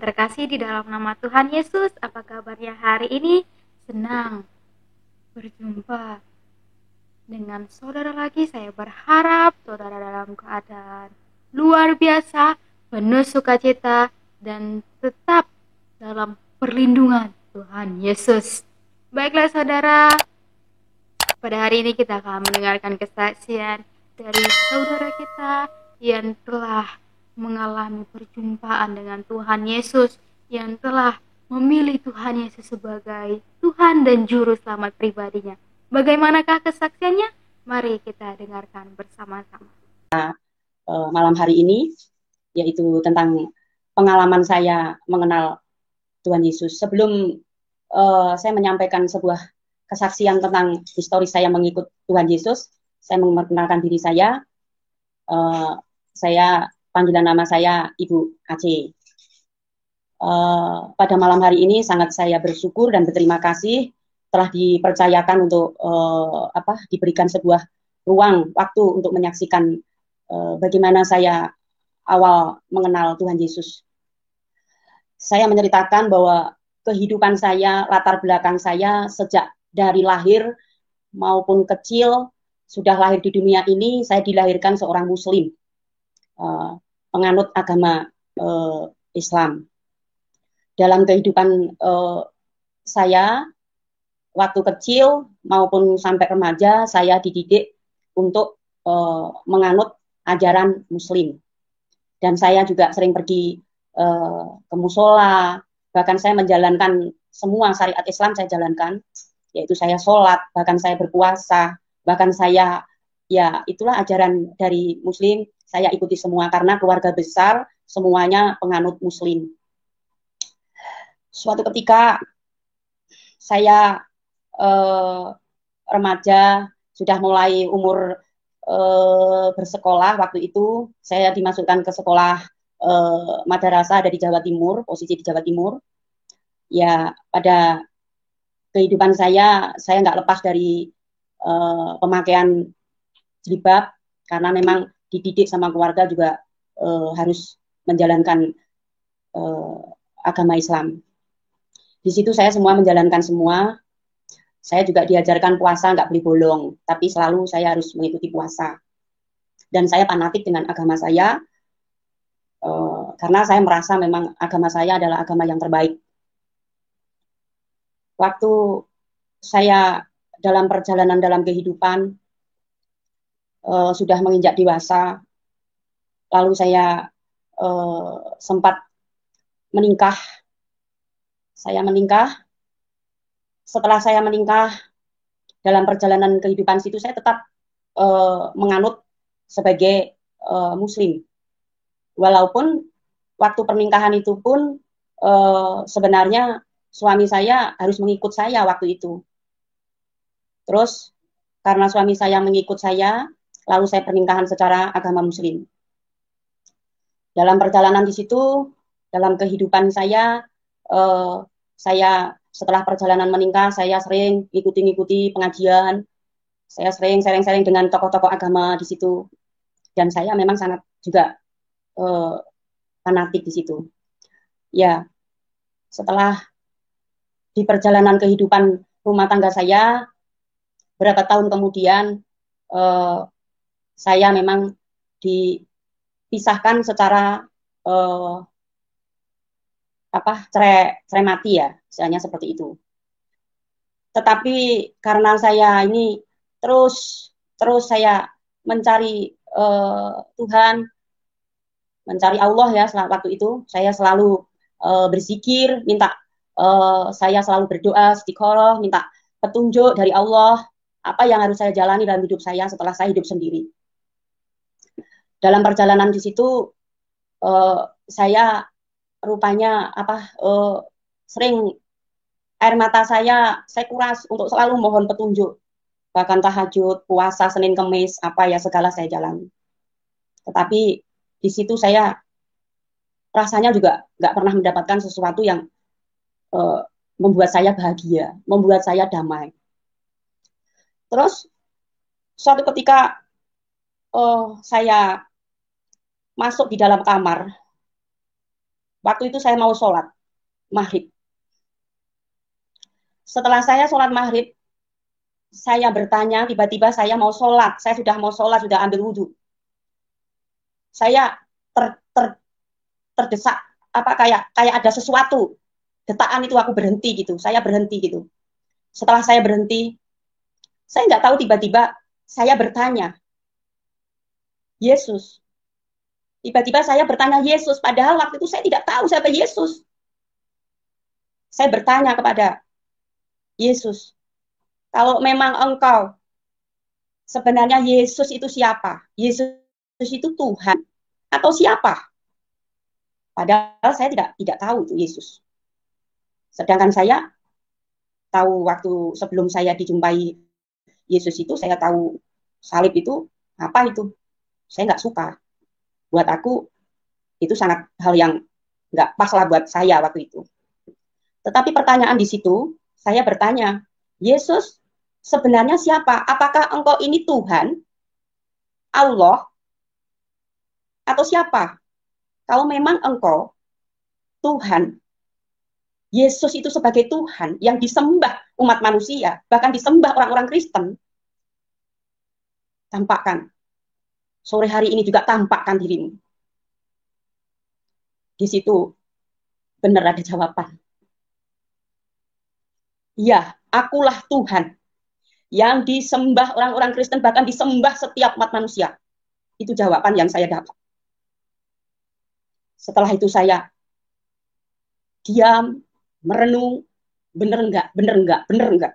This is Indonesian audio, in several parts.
terkasih di dalam nama Tuhan Yesus, apa kabarnya hari ini? Senang berjumpa dengan saudara lagi. Saya berharap saudara dalam keadaan luar biasa, penuh sukacita, dan tetap dalam perlindungan Tuhan Yesus. Baiklah saudara, pada hari ini kita akan mendengarkan kesaksian dari saudara kita yang telah mengalami perjumpaan dengan Tuhan Yesus, yang telah memilih Tuhan Yesus sebagai Tuhan dan Juru Selamat pribadinya. Bagaimanakah kesaksiannya? Mari kita dengarkan bersama-sama. Malam hari ini, yaitu tentang pengalaman saya mengenal Tuhan Yesus. Sebelum saya menyampaikan sebuah kesaksian tentang histori saya mengikut Tuhan Yesus, saya memperkenalkan diri saya. Saya panggilan nama saya Ibu Aceh. Pada malam hari ini sangat saya bersyukur dan berterima kasih telah dipercayakan untuk diberikan sebuah ruang waktu untuk menyaksikan bagaimana saya awal mengenal Tuhan Yesus. Saya menceritakan bahwa kehidupan saya, latar belakang saya sejak dari lahir maupun kecil, sudah lahir di dunia ini, saya dilahirkan seorang Muslim, penganut agama Islam. Dalam kehidupan saya, waktu kecil maupun sampai remaja, saya dididik untuk menganut ajaran Muslim. Dan saya juga sering pergi ke musola, bahkan saya menjalankan semua syariat Islam saya jalankan, yaitu saya sholat, bahkan saya berpuasa, bahkan saya, ya itulah ajaran dari Muslim, saya ikuti semua karena keluarga besar semuanya penganut Muslim. Suatu ketika saya remaja, sudah mulai umur bersekolah, waktu itu saya dimasukkan ke sekolah madrasah ada di Jawa Timur, posisi di Jawa Timur. Ya, pada kehidupan saya nggak lepas dari pemakaian jilbab, karena memang dididik sama keluarga juga harus menjalankan agama Islam. Di situ saya semua menjalankan semua. Saya juga diajarkan puasa nggak boleh bolong, tapi selalu saya harus mengikuti puasa. Dan saya fanatik dengan agama saya, karena saya merasa memang agama saya adalah agama yang terbaik. Waktu saya dalam perjalanan dalam kehidupan, sudah menginjak dewasa, lalu saya sempat menikah. Saya menikah. Setelah saya menikah, dalam perjalanan kehidupan situ saya tetap menganut sebagai Muslim. Walaupun waktu pernikahan itu pun sebenarnya suami saya harus mengikut saya waktu itu. Terus karena suami saya mengikut saya, lalu saya pernikahan secara agama Muslim. Dalam perjalanan di situ, dalam kehidupan saya setelah perjalanan menikah, saya sering ngikuti pengajian, saya sering sharing-sharing dengan tokoh-tokoh agama di situ, dan saya memang sangat juga fanatik di situ. Ya, setelah di perjalanan kehidupan rumah tangga saya, berapa tahun kemudian saya memang dipisahkan secara cerai mati ya, misalnya seperti itu. Tetapi karena saya ini terus saya mencari Tuhan, mencari Allah ya, waktu itu saya selalu berzikir, minta saya selalu berdoa istiqoroh, minta petunjuk dari Allah apa yang harus saya jalani dalam hidup saya setelah saya hidup sendiri. Dalam perjalanan di situ saya rupanya sering air mata saya kuras untuk selalu mohon petunjuk, bahkan tahajud, puasa, Senin Kemis, apa ya segala saya jalani. Tetapi di situ saya rasanya juga nggak pernah mendapatkan sesuatu yang membuat saya bahagia, membuat saya damai. Terus suatu ketika saya masuk di dalam kamar, Waktu itu saya mau sholat maghrib. Setelah saya sholat maghrib, saya bertanya, tiba-tiba saya mau sholat. Saya sudah mau sholat, sudah ambil wudhu. Saya ter, ter, terdesak, apa kayak ada sesuatu. Detaan itu aku berhenti gitu. Saya berhenti gitu. Setelah saya berhenti, saya nggak tahu tiba-tiba saya bertanya, Yesus. Tiba-tiba saya bertanya Yesus, padahal waktu itu saya tidak tahu siapa Yesus. Saya bertanya kepada Yesus, kalau memang engkau, sebenarnya Yesus itu siapa? Yesus itu Tuhan atau siapa? Padahal saya tidak tahu itu Yesus. Sedangkan saya tahu waktu sebelum saya dijumpai Yesus itu, saya tahu salib itu apa itu. Saya nggak suka. Buat aku itu sangat hal yang nggak pas lah buat saya waktu itu. Tetapi pertanyaan di situ, saya bertanya, Yesus sebenarnya siapa? Apakah engkau ini Tuhan, Allah, atau siapa? Kalau memang engkau Tuhan, Yesus itu sebagai Tuhan yang disembah umat manusia, bahkan disembah orang-orang Kristen, tampakkan. Sore hari ini juga tampakkan dirimu. Di situ benar ada jawaban. Ya, akulah Tuhan yang disembah orang-orang Kristen, bahkan disembah setiap umat manusia. Itu jawaban yang saya dapat. Setelah itu saya diam, merenung, bener enggak, bener enggak, bener enggak.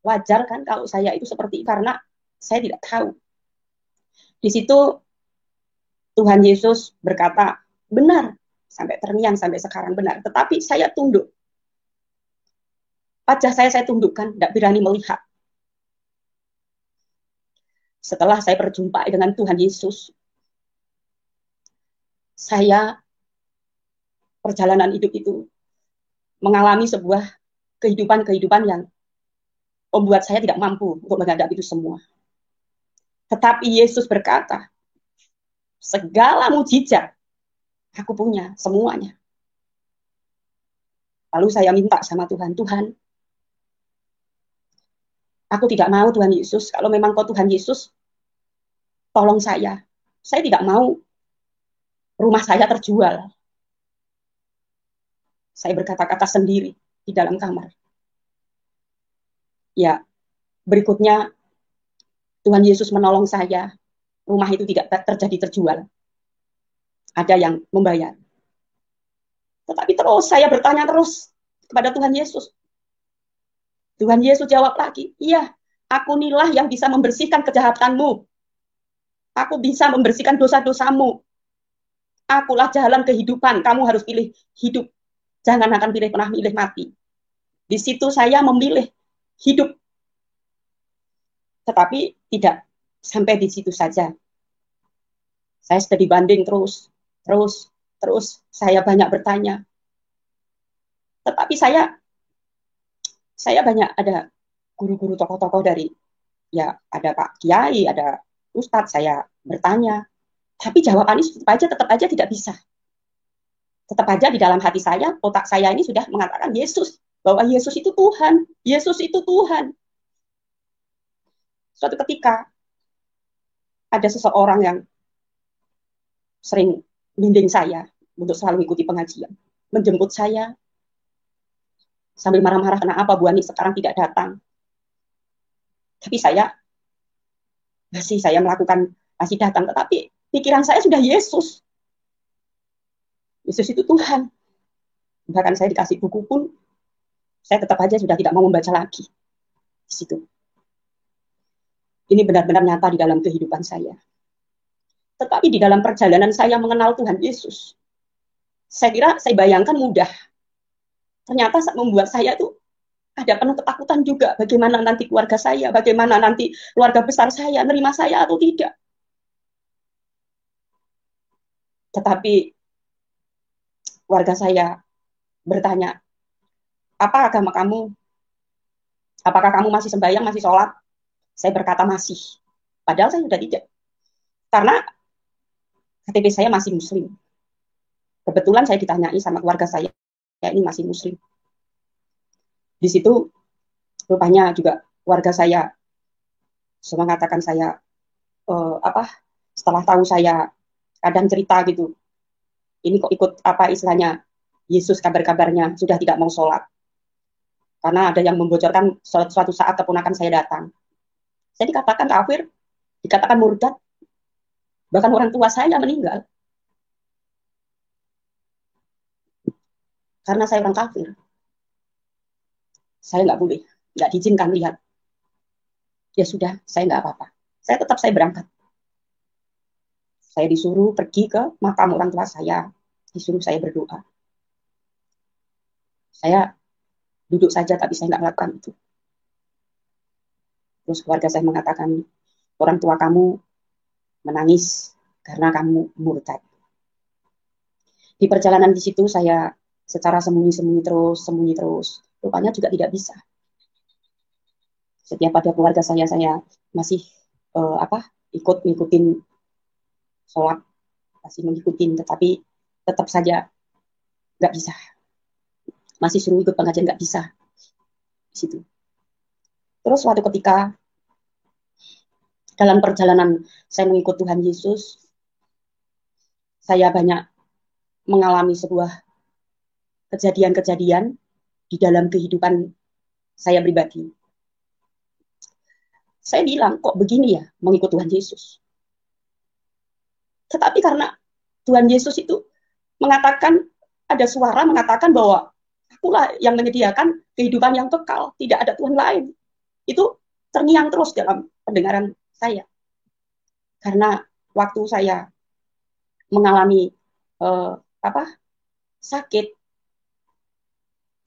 Wajar kan kalau saya itu seperti itu, karena saya tidak tahu. Di situ Tuhan Yesus berkata, benar, sampai terngiang, sampai sekarang benar. Tetapi saya tunduk. Wajah saya tundukkan, tidak berani melihat. Setelah saya berjumpa dengan Tuhan Yesus, saya perjalanan hidup itu mengalami sebuah kehidupan yang membuat saya tidak mampu untuk menghadapi itu semua. Tetapi Yesus berkata, segala mujizat aku punya semuanya. Lalu saya minta sama Tuhan, Tuhan, aku tidak mau Tuhan Yesus, kalau memang kau Tuhan Yesus, tolong saya. Saya tidak mau rumah saya terjual. Saya berkata-kata sendiri di dalam kamar. Ya, berikutnya Tuhan Yesus menolong saya. Rumah itu tidak terjadi terjual. Ada yang membayar. Tetapi terus saya bertanya terus kepada Tuhan Yesus. Tuhan Yesus jawab lagi, iya, aku inilah yang bisa membersihkan kejahatanmu. Aku bisa membersihkan dosa-dosamu. Akulah jalan kehidupan. Kamu harus pilih hidup. Jangan akan pernah pilih mati. Di situ saya memilih hidup. Tetapi tidak sampai di situ saja. Saya sudah dibanding terus. Saya banyak bertanya. Tetapi saya banyak ada guru-guru tokoh-tokoh dari, ya ada Pak Kiai, ada Ustadz, saya bertanya. Tapi jawabannya tetap aja tidak bisa. Tetap aja di dalam hati saya, otak saya ini sudah mengatakan Yesus, bahwa Yesus itu Tuhan, Yesus itu Tuhan. Suatu ketika ada seseorang yang sering bimbing saya untuk selalu ikuti pengajian, menjemput saya sambil marah-marah, kenapa Bu Ani sekarang tidak datang. Tapi saya masih datang, tetapi pikiran saya sudah Yesus. Yesus itu Tuhan. Bahkan saya dikasih buku pun, saya tetap aja sudah tidak mau membaca lagi. Di situ. Ini benar-benar nyata di dalam kehidupan saya. Tetapi di dalam perjalanan saya mengenal Tuhan Yesus, saya kira, saya bayangkan mudah. Ternyata membuat saya tuh ada penuh ketakutan juga. Bagaimana nanti keluarga saya, bagaimana nanti keluarga besar saya, nerima saya atau tidak. Tetapi warga saya bertanya, apa agama kamu? Apakah kamu masih sembahyang, masih sholat? Saya berkata masih. Padahal saya sudah tidak. Karena KTP saya masih Muslim. Kebetulan saya ditanyai sama keluarga saya, ya ini masih muslim. Di situ rupanya juga keluarga saya semua mengatakan saya apa setelah tahu saya kadang cerita gitu, ini kok ikut apa istilahnya Yesus kabar-kabarnya sudah tidak mau sholat karena ada yang membocorkan suatu saat keponakan saya datang. Saya dikatakan kafir, dikatakan murtad, bahkan orang tua saya meninggal karena saya orang kafir. Saya nggak boleh, nggak diizinkan lihat. Ya sudah, saya nggak apa-apa. Saya berangkat. Saya disuruh pergi ke makam orang tua saya, disuruh saya berdoa. Saya duduk saja, tapi saya nggak melakukan itu. Terus keluarga saya mengatakan, orang tua kamu menangis karena kamu murtad. Di perjalanan di situ saya secara sembunyi terus. Rupanya juga tidak bisa. Setiap pada keluarga saya masih ngikutin sholat, masih mengikutin, tetapi tetap saja nggak bisa. Masih suruh ikut pengajian nggak bisa. Di situ. Terus suatu ketika dalam perjalanan saya mengikut Tuhan Yesus, saya banyak mengalami sebuah kejadian-kejadian di dalam kehidupan saya pribadi. Saya bilang, kok begini ya mengikut Tuhan Yesus? Tetapi karena Tuhan Yesus itu mengatakan, ada suara mengatakan bahwa akulah yang menyediakan kehidupan yang kekal, tidak ada Tuhan lain. Itu terngiang terus dalam pendengaran saya. Karena waktu saya mengalami sakit,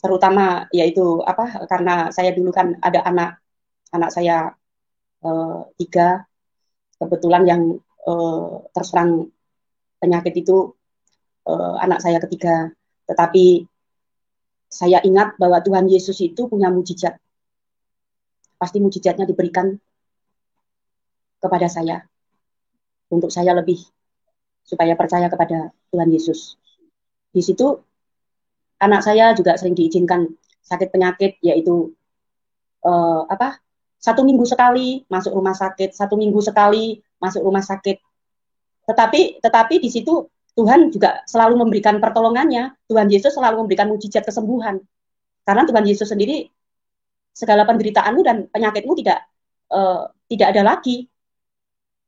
terutama yaitu karena saya dulu kan ada anak saya 3, kebetulan yang terserang penyakit itu anak saya ketiga. Tetapi saya ingat bahwa Tuhan Yesus itu punya mujizat. Pasti mujizatnya diberikan kepada saya untuk saya lebih supaya percaya kepada Tuhan Yesus. Di situ anak saya juga sering diizinkan sakit penyakit, yaitu 1 minggu sekali masuk rumah sakit, 1 minggu sekali masuk rumah sakit. Tetapi di situ Tuhan juga selalu memberikan pertolongannya. Tuhan Yesus selalu memberikan mujizat kesembuhan. Karena Tuhan Yesus sendiri segala penderitaanmu dan penyakitmu tidak ada lagi.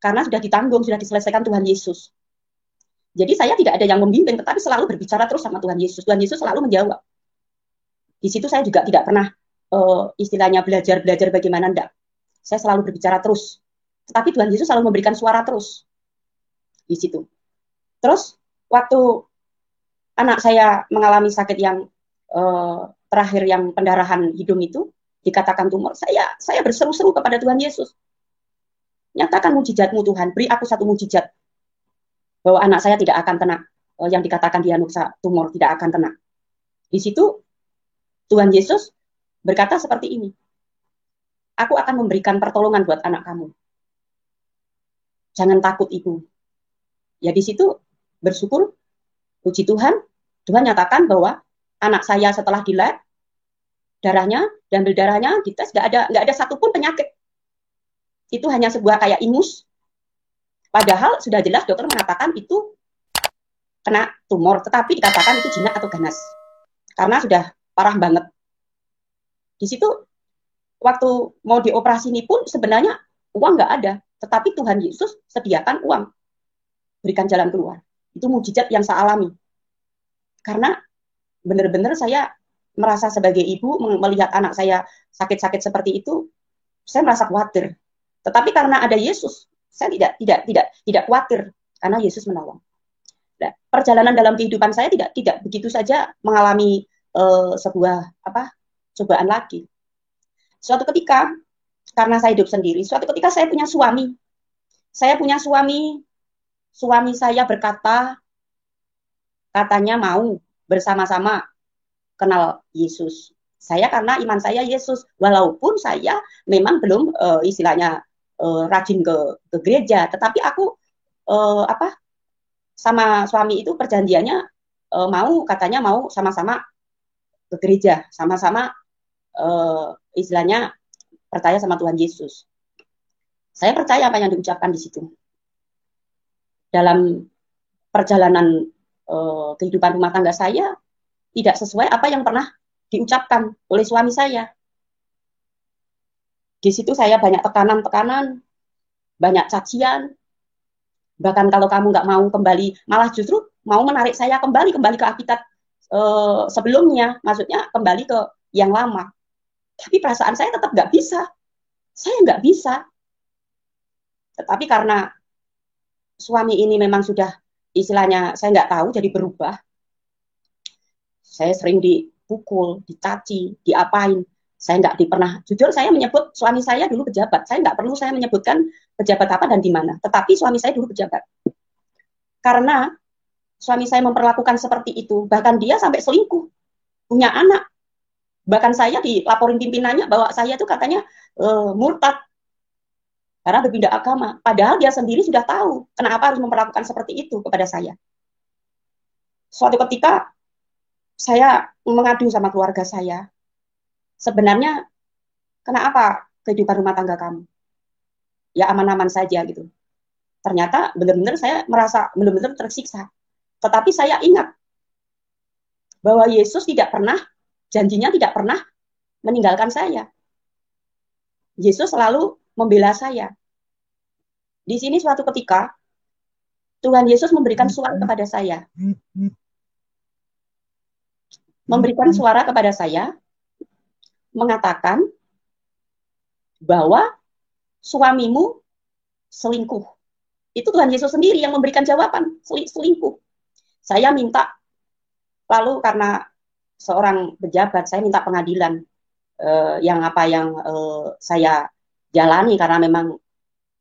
Karena sudah ditanggung, sudah diselesaikan Tuhan Yesus. Jadi saya tidak ada yang membimbing, tetapi selalu berbicara terus sama Tuhan Yesus. Tuhan Yesus selalu menjawab. Di situ saya juga tidak pernah istilahnya belajar bagaimana, enggak. Saya selalu berbicara terus. Tetapi Tuhan Yesus selalu memberikan suara terus. Di situ. Terus waktu anak saya mengalami sakit yang terakhir yang pendarahan hidung itu, dikatakan tumor, saya berseru-seru kepada Tuhan Yesus. Nyatakan mujizatmu Tuhan, beri aku satu mujizat bahwa anak saya tidak akan kena yang dikatakan diagnosa tumor, tidak akan kena. Di situ Tuhan Yesus berkata seperti ini, aku akan memberikan pertolongan buat anak kamu. Jangan takut ibu. Ya di situ bersyukur, puji Tuhan, Tuhan nyatakan bahwa anak saya setelah di lab, darahnya, diambil darahnya, dites, nggak ada satupun penyakit. Itu hanya sebuah kayak ingus. Padahal sudah jelas dokter mengatakan itu kena tumor, tetapi dikatakan itu jinak atau ganas. Karena sudah parah banget. Di situ waktu mau dioperasi ini pun sebenarnya uang nggak ada, tetapi Tuhan Yesus sediakan uang, berikan jalan keluar. Itu mujizat yang saya alami. Karena benar-benar saya merasa sebagai ibu melihat anak saya sakit-sakit seperti itu, saya merasa khawatir. Tetapi karena ada Yesus, saya tidak khawatir karena Yesus menolong. Nah, perjalanan dalam kehidupan saya tidak begitu saja mengalami sebuah cobaan lagi. Suatu ketika karena saya hidup sendiri, suatu ketika saya punya suami. Saya punya suami saya berkata, katanya mau bersama-sama kenal Yesus. Saya karena iman saya Yesus, walaupun saya memang belum istilahnya rajin ke gereja, tetapi aku sama suami itu perjanjiannya katanya mau sama-sama ke gereja, sama-sama istilahnya percaya sama Tuhan Yesus. Saya percaya apa yang diucapkan di situ. Dalam perjalanan kehidupan rumah tangga saya tidak sesuai apa yang pernah diucapkan oleh suami saya. Di situ saya banyak tekanan-tekanan, banyak cacian. Bahkan kalau kamu nggak mau kembali, malah justru mau menarik saya kembali ke habitat sebelumnya, maksudnya kembali ke yang lama. Tapi perasaan saya tetap nggak bisa. Saya nggak bisa. Tetapi karena suami ini memang sudah istilahnya saya nggak tahu jadi berubah. Saya sering dipukul, dicaci, diapain. Saya nggak pernah, jujur saya menyebut suami saya dulu pejabat. Saya nggak perlu saya menyebutkan pejabat apa dan di mana. Tetapi suami saya dulu pejabat. Karena suami saya memperlakukan seperti itu. Bahkan dia sampai selingkuh. Punya anak. Bahkan saya dilaporin pimpinannya bahwa saya itu katanya murtad. Karena berpindah agama. Padahal dia sendiri sudah tahu kenapa harus memperlakukan seperti itu kepada saya. Suatu ketika saya mengadu sama keluarga saya. Sebenarnya kenapa kehidupan rumah tangga kamu? Ya aman-aman saja gitu. Ternyata benar-benar saya merasa benar-benar tersiksa. Tetapi saya ingat bahwa Yesus tidak pernah, janjinya tidak pernah meninggalkan saya. Yesus selalu membela saya. Di sini suatu ketika, Tuhan Yesus memberikan suara kepada saya. Memberikan suara kepada saya, mengatakan bahwa suamimu selingkuh. Itu Tuhan Yesus sendiri yang memberikan jawaban, selingkuh. Saya minta, lalu karena seorang pejabat, saya minta pengadilan yang saya jalani karena memang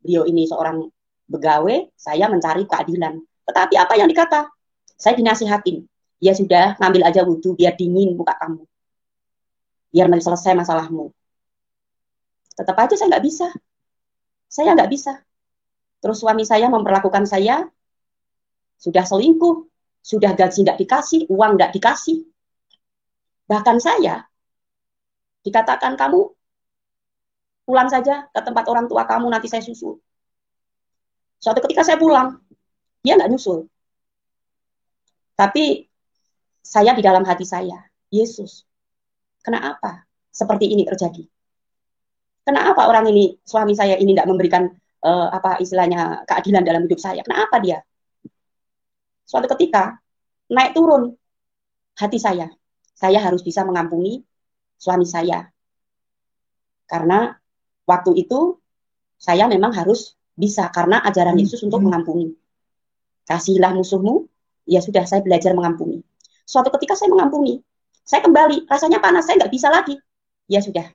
beliau ini seorang pegawai, saya mencari keadilan. Tetapi apa yang dikata? Saya dinasihatin. Ya sudah, ngambil aja wudhu, biar dingin muka kamu. Biar selesai masalahmu. Tetap aja saya nggak bisa. Saya nggak bisa. Terus suami saya memperlakukan saya, sudah selingkuh, sudah gaji nggak dikasih, uang nggak dikasih. Bahkan saya dikatakan kamu pulang saja ke tempat orang tua kamu, nanti saya susul. Suatu ketika saya pulang, dia nggak nyusul. Tapi saya di dalam hati saya, Yesus, kenapa seperti ini terjadi? Kenapa orang ini, suami saya ini tidak memberikan istilahnya keadilan dalam hidup saya? Kenapa dia? Suatu ketika naik turun hati saya harus bisa mengampuni suami saya. Karena waktu itu saya memang harus bisa, karena ajaran Yesus untuk mengampuni. Kasihilah musuhmu, ya sudah, saya belajar mengampuni. Suatu ketika saya mengampuni, saya kembali, rasanya panas, saya nggak bisa lagi. Ya sudah,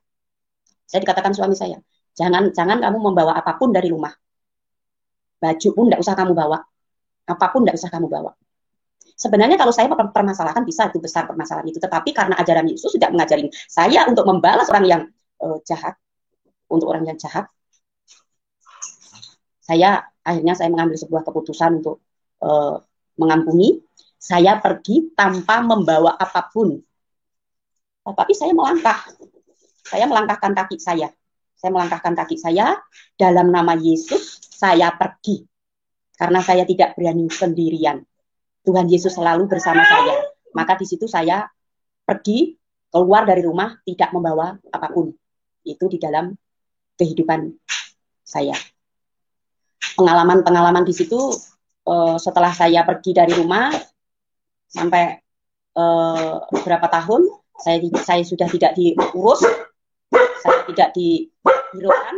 saya dikatakan suami saya, jangan kamu membawa apapun dari rumah. Baju pun nggak usah kamu bawa, apapun nggak usah kamu bawa. Sebenarnya kalau saya permasalahan bisa, itu besar permasalahan itu. Tetapi karena ajaran Yesus sudah mengajarin saya untuk membalas orang yang jahat, untuk orang yang jahat, akhirnya saya mengambil sebuah keputusan untuk mengampuni. Saya pergi tanpa membawa apapun. Tetapi saya melangkahkan kaki saya. Saya melangkahkan kaki saya dalam nama Yesus, saya pergi. Karena saya tidak berani sendirian. Tuhan Yesus selalu bersama saya. Maka di situ saya pergi, keluar dari rumah, tidak membawa apapun. Itu di dalam kehidupan saya. Pengalaman-pengalaman di situ, setelah saya pergi dari rumah, sampai beberapa tahun, saya sudah tidak diurus, saya tidak dihiraukan,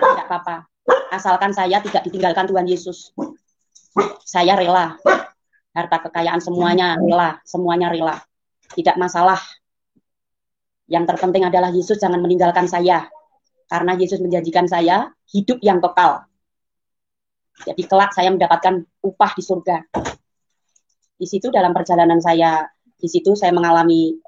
tidak apa-apa. Asalkan saya tidak ditinggalkan Tuhan Yesus. Saya rela. Harta kekayaan semuanya rela. Tidak masalah. Yang terpenting adalah Yesus jangan meninggalkan saya. Karena Yesus menjanjikan saya hidup yang kekal. Jadi kelak saya mendapatkan upah di surga. Di situ dalam perjalanan saya, di situ saya mengalami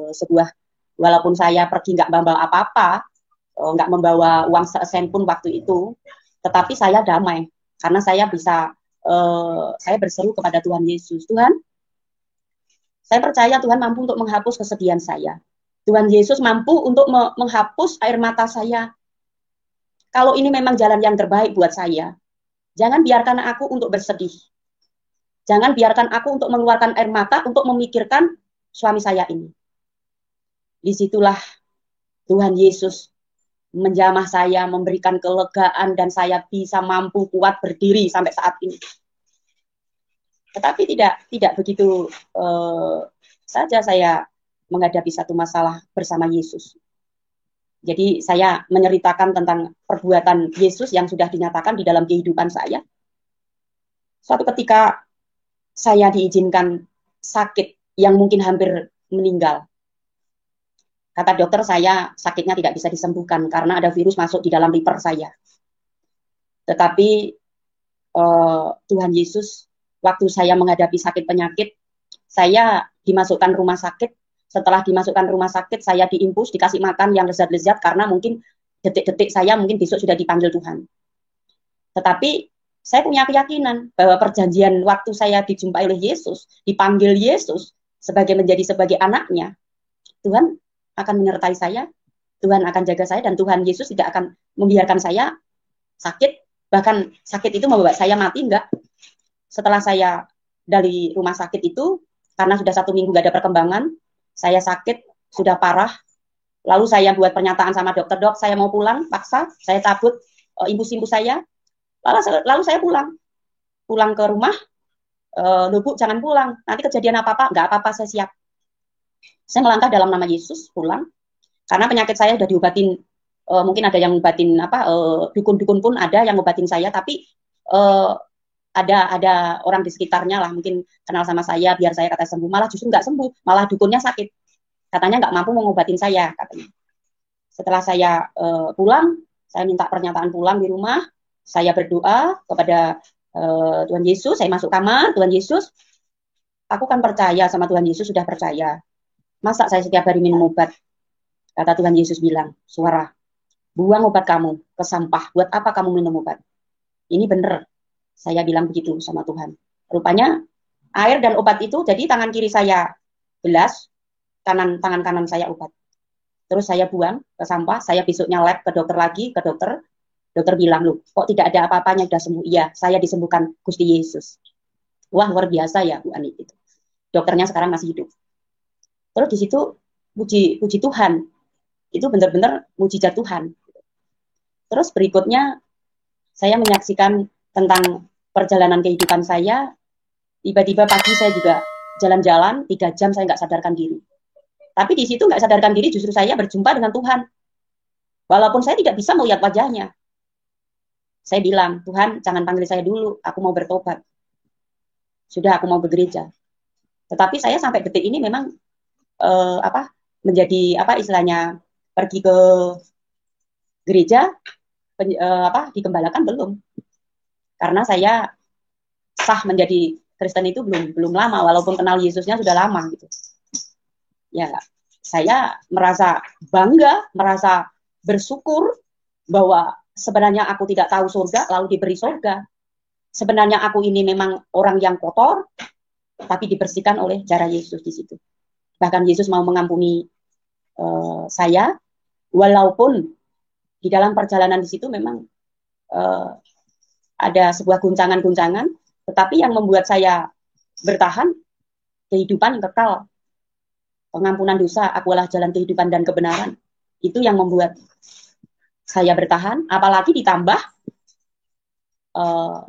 sebuah, walaupun saya pergi nggak membawa apa-apa, nggak membawa uang sen pun waktu itu, tetapi saya damai karena saya bisa saya berseru kepada Tuhan Yesus, Tuhan, saya percaya Tuhan mampu untuk menghapus kesedihan saya. Tuhan Yesus mampu untuk menghapus air mata saya. Kalau ini memang jalan yang terbaik buat saya, jangan biarkan aku untuk bersedih. Jangan biarkan aku untuk mengeluarkan air mata untuk memikirkan suami saya ini. Disitulah Tuhan Yesus menjamah saya, memberikan kelegaan, dan saya bisa mampu kuat berdiri sampai saat ini. Tetapi tidak begitu saja saya menghadapi satu masalah bersama Yesus. Jadi saya menceritakan tentang perbuatan Yesus yang sudah dinyatakan di dalam kehidupan saya. Suatu ketika saya diizinkan sakit yang mungkin hampir meninggal. Kata dokter, saya sakitnya tidak bisa disembuhkan karena ada virus masuk di dalam liver saya. Tetapi Tuhan Yesus, waktu saya menghadapi sakit penyakit, saya dimasukkan rumah sakit. Setelah dimasukkan rumah sakit, saya diimpus, dikasih makan yang lezat-lezat karena mungkin detik-detik saya mungkin besok sudah dipanggil Tuhan. Tetapi saya punya keyakinan bahwa perjanjian waktu saya dijumpai oleh Yesus, dipanggil Yesus sebagai anaknya, Tuhan akan menyertai saya, Tuhan akan jaga saya, dan Tuhan Yesus tidak akan membiarkan saya sakit, bahkan sakit itu membawa saya mati, enggak. Setelah saya dari rumah sakit itu, karena sudah 1 minggu gak ada perkembangan, saya sakit, sudah parah, lalu saya buat pernyataan sama dokter, dok, saya mau pulang, paksa, saya cabut imbus-imbus saya, lalu saya pulang ke rumah, loh Bu, jangan pulang, nanti kejadian apa-apa, enggak apa-apa, saya siap. Saya melangkah dalam nama Yesus, pulang, karena penyakit saya sudah diobatin, mungkin ada yang ngobatin dukun-dukun pun ada yang ngobatin saya, tapi ada orang di sekitarnya lah mungkin kenal sama saya biar saya kata sembuh, malah justru nggak sembuh, malah dukunnya sakit, katanya nggak mampu mengobatin saya katanya. Setelah saya pulang, saya minta pernyataan pulang di rumah, saya berdoa kepada Tuhan Yesus, saya masuk kamar, Tuhan Yesus, aku kan percaya sama Tuhan Yesus, sudah percaya, masa saya setiap hari minum obat? Kata Tuhan Yesus bilang, Suara, buang obat kamu ke sampah, buat apa kamu minum obat? Ini bener. Saya bilang begitu sama Tuhan. Rupanya air dan obat itu, jadi tangan kiri saya gelas, tangan kanan saya obat. Terus saya buang ke sampah, saya besoknya lab ke dokter lagi, ke dokter. Dokter bilang, loh, kok tidak ada apa-apanya, sudah sembuh? Iya, saya disembuhkan Gusti Yesus. Wah, luar biasa ya, Bu Ani. Itu. Dokternya sekarang masih hidup. Terus di situ, puji Tuhan. Itu benar-benar mujizat Tuhan. Terus berikutnya, saya menyaksikan tentang perjalanan kehidupan saya, tiba-tiba pagi saya juga jalan-jalan 3 jam, saya nggak sadarkan diri. Tapi di situ nggak sadarkan diri, justru saya berjumpa dengan Tuhan. Walaupun saya tidak bisa melihat wajahnya. Saya bilang, Tuhan jangan panggil saya dulu, aku mau bertobat. Sudah, aku mau ke gereja. Tetapi saya sampai detik ini memang menjadi istilahnya pergi ke gereja digembalakan belum. Karena saya sah menjadi Kristen itu belum lama, walaupun kenal Yesusnya sudah lama gitu. Ya, saya merasa bangga, merasa bersyukur bahwa sebenarnya aku tidak tahu surga lalu diberi surga. Sebenarnya aku ini memang orang yang kotor, tapi dibersihkan oleh darah Yesus di situ. Bahkan Yesus mau mengampuni saya, walaupun di dalam perjalanan di situ memang ada sebuah guncangan-guncangan, tetapi yang membuat saya bertahan, kehidupan yang kekal. Pengampunan dosa, akulah jalan kehidupan dan kebenaran. Itu yang membuat saya bertahan, apalagi ditambah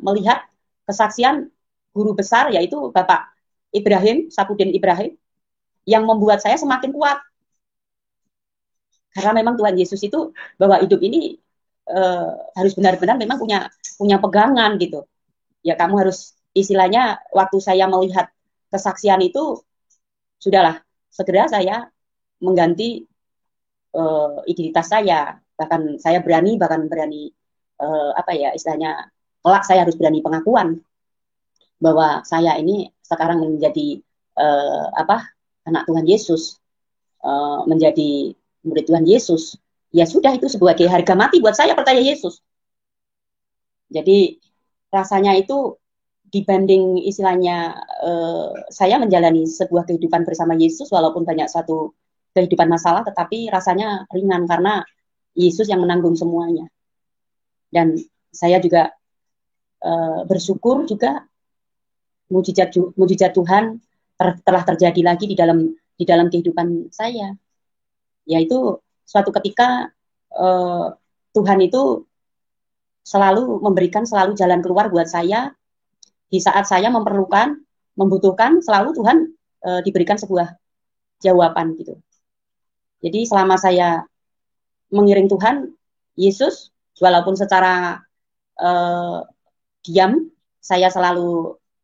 melihat kesaksian guru besar, yaitu Bapak Ibrahim, Sapudin Ibrahim, yang membuat saya semakin kuat. Karena memang Tuhan Yesus itu bahwa hidup ini harus benar-benar memang punya pegangan gitu. Ya kamu harus istilahnya waktu saya melihat kesaksian itu, sudahlah segera saya mengganti identitas saya. Bahkan saya berani istilahnya kelak saya harus berani pengakuan bahwa saya ini sekarang menjadi anak Tuhan Yesus, menjadi murid Tuhan Yesus. Ya sudah, itu sebagai harga mati buat saya percaya Yesus. Jadi rasanya itu dibanding istilahnya saya menjalani sebuah kehidupan bersama Yesus walaupun banyak satu kehidupan masalah, tetapi rasanya ringan karena Yesus yang menanggung semuanya. Dan saya juga bersyukur juga mujizat Tuhan telah terjadi lagi di dalam kehidupan saya. Yaitu suatu ketika Tuhan itu selalu memberikan selalu jalan keluar buat saya di saat saya memerlukan, membutuhkan, selalu Tuhan diberikan sebuah jawaban gitu. Jadi selama saya mengiring Tuhan Yesus, walaupun secara diam,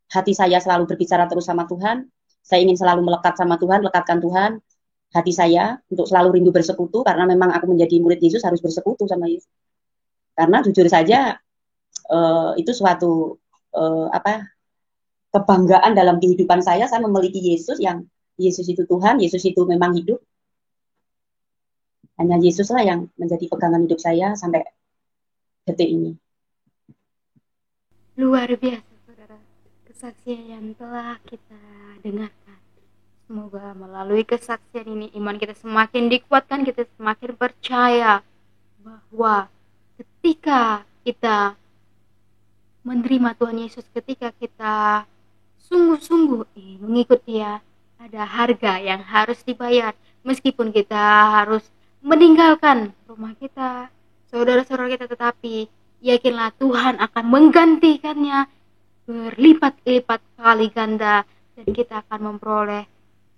hati saya selalu berbicara terus sama Tuhan. Saya ingin selalu melekat sama Tuhan, lekatkan Tuhan hati saya untuk selalu rindu bersekutu, karena memang aku menjadi murid Yesus harus bersekutu sama Yesus. Karena jujur saja itu suatu kebanggaan dalam kehidupan saya memiliki Yesus yang Yesus itu Tuhan, Yesus itu memang hidup. Hanya Yesuslah yang menjadi pegangan hidup saya sampai detik ini. Luar biasa, saudara, kesaksian yang telah kita dengarkan. Semoga melalui kesaksian ini iman kita semakin dikuatkan, kita semakin percaya bahwa ketika kita menerima Tuhan Yesus, ketika kita sungguh-sungguh mengikut Dia, ada harga yang harus dibayar. Meskipun kita harus meninggalkan rumah kita, saudara-saudara kita, tetapi yakinlah Tuhan akan menggantikannya berlipat-lipat kali ganda, dan kita akan memperoleh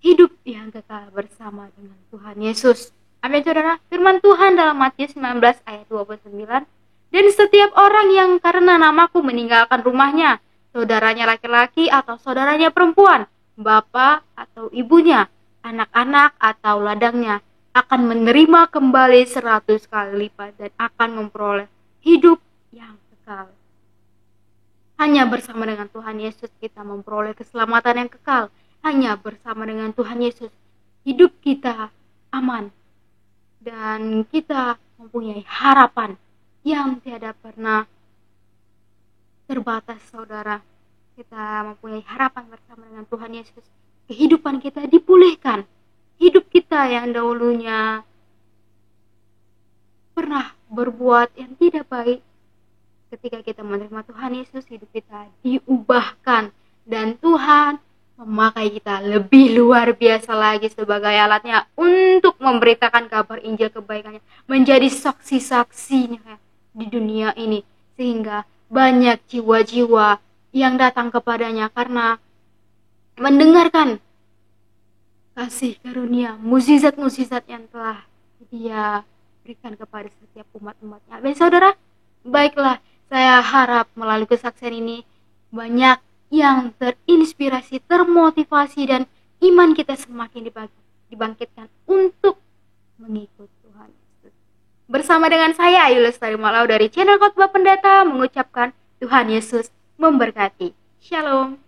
hidup yang kekal bersama dengan Tuhan Yesus. Amin, saudara. Firman Tuhan dalam Matius 19 ayat 29, dan setiap orang yang karena namaku meninggalkan rumahnya, saudaranya laki-laki atau saudaranya perempuan, bapak atau ibunya, anak-anak atau ladangnya, akan menerima kembali 100 kali lipat dan akan memperoleh hidup yang kekal. Hanya bersama dengan Tuhan Yesus kita memperoleh keselamatan yang kekal. Hanya bersama dengan Tuhan Yesus hidup kita aman, dan kita mempunyai harapan yang tiada pernah terbatas, saudara. Kita mempunyai harapan bersama dengan Tuhan Yesus. Kehidupan kita dipulihkan. Hidup kita yang dahulunya pernah berbuat yang tidak baik, ketika kita menerima Tuhan Yesus, hidup kita diubahkan, dan Tuhan memakai kita lebih luar biasa lagi sebagai alatnya untuk memberitakan kabar Injil kebaikannya, menjadi saksi-saksinya di dunia ini, sehingga banyak jiwa-jiwa yang datang kepadanya karena mendengarkan kasih karunia, mukjizat-mukjizat yang telah Dia berikan kepada setiap umat-umatnya. Baik, saudara, baiklah, saya harap melalui kesaksian ini banyak yang terinspirasi, termotivasi, dan iman kita semakin dibangkitkan untuk mengikut Tuhan Yesus. Bersama dengan saya, Ayu Lestari Malau dari channel Khotbah Pendeta, mengucapkan Tuhan Yesus memberkati. Shalom.